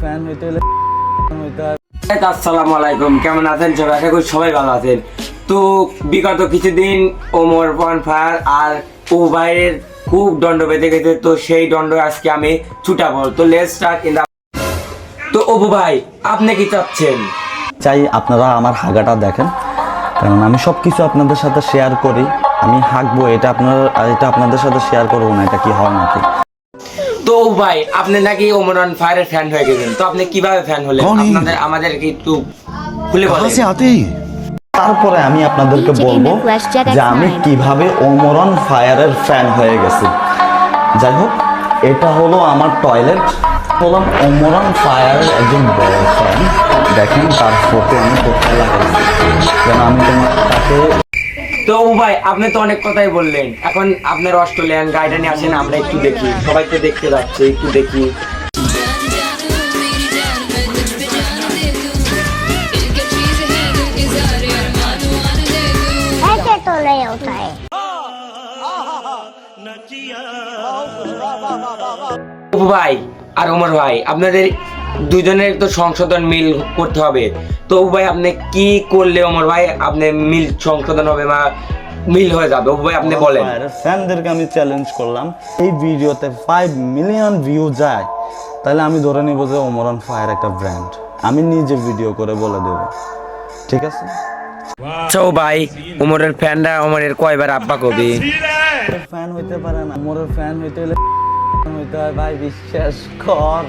Fan হইতে হলে আসসালামু আলাইকুম, কেমন আছেন সবাই? আশা করি সবাই ভালো আছেন। তো বিগত কিছুদিন ওমর ফায়ার আর ও ভাইয়ের খুব দণ্ড বেঁধে গেছে, তো সেই দণ্ড আজকে আমি ছুটাবো। তো লেটস স্টার্ট ইন দা। তো অপু ভাই, আপনি কি চাচ্ছেন? চাই আপনারা আমার হাগাটা দেখেন, কারণ আমি সব কিছু আপনাদের সাথে শেয়ার করি। আমি হাঁকবো, এটা আপনাদের সাথে শেয়ার করবো না, এটা কি হয় নাকি? তো ভাই, আপনি নাকি ওমর ফায়ারের ফ্যান হয়ে গেছেন, তো আপনি কিভাবে ফ্যান হলেন? আমাদেরকে একটু খুলে বলেন। তারপরে আমি আপনাদেরকে বলবো যে আমি কিভাবে ওমরন ফায়ারের ফ্যান হয়ে গেছি। যাই হোক, এটা হলো আমার টয়লেট। হলাম ওমরন ফায়ারের একজন বড় ফ্যান। দেখেন তার ফটো আমি কোথায় লাগাইছি, যেন আমি তাকে। তো ভাই, আপনি তো অনেক কথাই বললেন, এখন আপনার অস্ট্রেলিয়ান গাইডা নিয়ে আসেন, আমরা একটু দেখি। সবাই তো দেখতে যাচ্ছে, একটু দেখি। ভাই আর ওমর ভাই, আপনাদের দুজনের তো সংশোধন মিল করতে হবে। তো ভাই, আপনি কি করলে ওমর ভাই আপনি মিল সংশোধন হবে বা মিল হয়ে যাবে? ভাই আপনি বলেন। ফ্যানদেরকে আমি চ্যালেঞ্জ করলাম, এই ভিডিওতে 5 মিলিয়ন ভিউ যায়, তাহলে আমি ধরে নিব যে ওমরন ফায়ার একটা ব্র্যান্ড। আমি নিজে ভিডিও করে বলে দেব, ঠিক আছে? তো ভাই, ওমরের ফ্যানরা ওমরের কয়বার আব্বা কবি? ফ্যান হইতে পারে না, ওমরের ফ্যান হইতে হলে হইতে হয় ভাই, বিশ্বাস কর।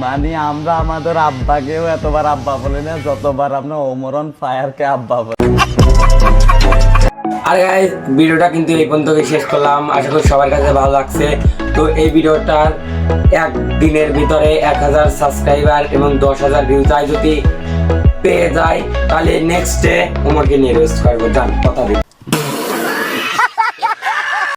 মানে আমরা আমাদের আব্বাকেও এতবার আব্বা বলি না যতবার আমরা ওমরন ফায়ারকে আব্বা বলি। আর গাইস, ভিডিওটা কিন্তু এই পর্যন্ত শেষ করলাম। আশা করি সবার কাছে ভালো লাগছে। তো এই ভিডিওটার একদিনের ভিতরে 1000 সাবস্ক্রাইবার এবং 10,000 ভিউ চাই। যদি পেয়ে যায় তাহলে নেক্সট ডে ওমরকে নিয়ে রেস্ট করবো। যান, কথা দিই।